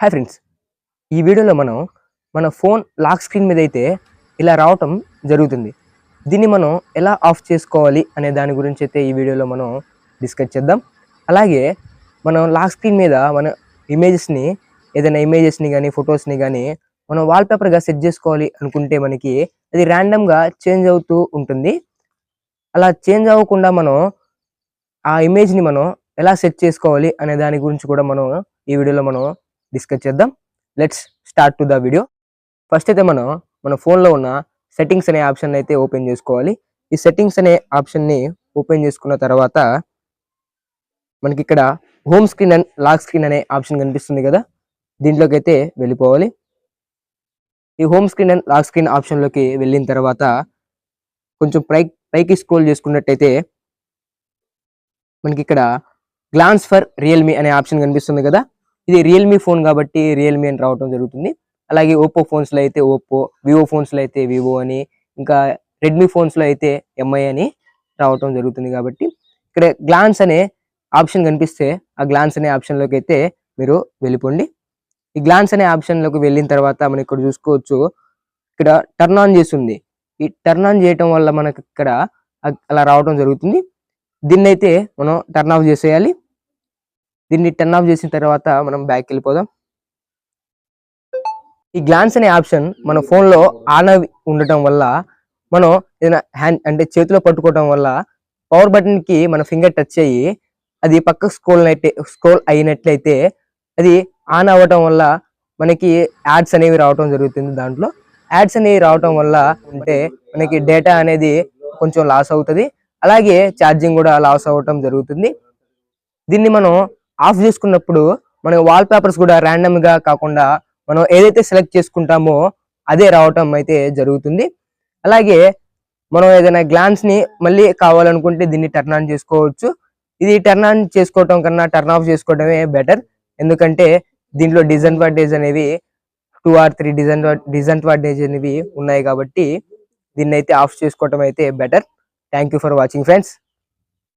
Hi friends, ఈ వీడియోలో మనం మన ఫోన్ లాక్ స్క్రీన్ మీద అయితే ఇలా రావటం జరుగుతుంది. దీన్ని మనం ఎలా ఆఫ్ చేసుకోవాలి అనే దాని గురించి అయితే ఈ వీడియోలో మనం డిస్కస్ చేద్దాం. అలాగే మనం లాక్ స్క్రీన్ మీద మన ఇమేజెస్ని ఏదైనా ఇమేజెస్ని కానీ ఫొటోస్ని కానీ మనం వాల్పేపర్గా సెట్ చేసుకోవాలి అనుకుంటే మనకి అది ర్యాండమ్గా చేంజ్ అవుతూ ఉంటుంది. అలా చేంజ్ అవ్వకుండా మనం ఆ ఇమేజ్ని మనం ఎలా సెట్ చేసుకోవాలి అనే దాని గురించి కూడా మనం ఈ వీడియోలో మనం డిస్కస్ చేద్దాం. Let's start to the video. First అయితే మనం మన ఫోన్లో ఉన్న సెట్టింగ్స్ అనే ఆప్షన్ అయితే ఓపెన్ చేసుకోవాలి. ఈ సెట్టింగ్స్ అనే ఆప్షన్ని ఓపెన్ చేసుకున్న తర్వాత మనకి ఇక్కడ home screen and lock screen అనే ఆప్షన్ కనిపిస్తుంది కదా, దీంట్లోకి అయితే వెళ్ళిపోవాలి. ఈ home screen and lock screen ఆప్షన్లోకి వెళ్ళిన తర్వాత కొంచెం పైకి స్క్రోల్ చేసుకున్నట్టయితే మనకి ఇక్కడ గ్లాన్స్ ఫర్ రియల్మీ అనే ఆప్షన్ కనిపిస్తుంది కదా. ఇది రియల్మీ ఫోన్ కాబట్టి రియల్మీ అని రావడం జరుగుతుంది. అలాగే ఓప్పో ఫోన్స్లో అయితే ఓప్పో, వివో ఫోన్స్లో అయితే వివో అని, ఇంకా రెడ్మీ ఫోన్స్లో అయితే ఎంఐ అని రావటం జరుగుతుంది. కాబట్టి ఇక్కడ గ్లాన్స్ అనే ఆప్షన్ కనిపిస్తే ఆ గ్లాన్స్ అనే ఆప్షన్లోకి అయితే మీరు వెళ్ళిపోండి. ఈ గ్లాన్స్ అనే ఆప్షన్లోకి వెళ్ళిన తర్వాత మనం ఇక్కడ చూసుకోవచ్చు, ఇక్కడ టర్న్ ఆన్ చేస్తుంది. ఈ టర్న్ ఆన్ చేయటం వల్ల మనకి ఇక్కడ అలా రావటం జరుగుతుంది. దీన్ని అయితే మనం టర్న్ ఆఫ్ చేసేయాలి. దీన్ని టర్న్ ఆఫ్ చేసిన తర్వాత మనం బ్యాక్ వెళ్ళిపోదాం. ఈ గ్లాన్స్ అనే ఆప్షన్ మన ఫోన్లో ఆన్ అవి ఉండటం వల్ల మనం ఏదైనా హ్యాండ్ అంటే చేతిలో పట్టుకోవటం వల్ల పవర్ బటన్కి మన ఫింగర్ టచ్ అయ్యి అది పక్క స్క్రోల్ అయినట్లయితే అది ఆన్ అవ్వటం వల్ల మనకి యాడ్స్ అనేవి రావటం జరుగుతుంది. దాంట్లో యాడ్స్ అనేవి రావటం వల్ల అంటే మనకి డేటా అనేది కొంచెం లాస్ అవుతుంది. అలాగే ఛార్జింగ్ కూడా లాస్ అవ్వటం జరుగుతుంది. దీన్ని మనం ఆఫ్ చేసుకున్నప్పుడు మన వాల్ పేపర్స్ కూడా ర్యాండమ్గా కాకుండా మనం ఏదైతే సెలెక్ట్ చేసుకుంటామో అదే రావటం అయితే జరుగుతుంది. అలాగే మనం ఏదైనా గ్లాన్స్ని మళ్ళీ కావాలనుకుంటే దీన్ని టర్న్ ఆన్ చేసుకోవచ్చు. ఇది టర్న్ ఆన్ చేసుకోవటం కన్నా టర్న్ ఆఫ్ చేసుకోవడమే బెటర్. ఎందుకంటే దీంట్లో డిసడ్వాంటేజ్ అనేవి 2 or 3 డిసడ్వాంటేజ్ అనేవి ఉన్నాయి కాబట్టి దీన్ని అయితే ఆఫ్ చేసుకోవటం అయితే better. Thank you for watching friends.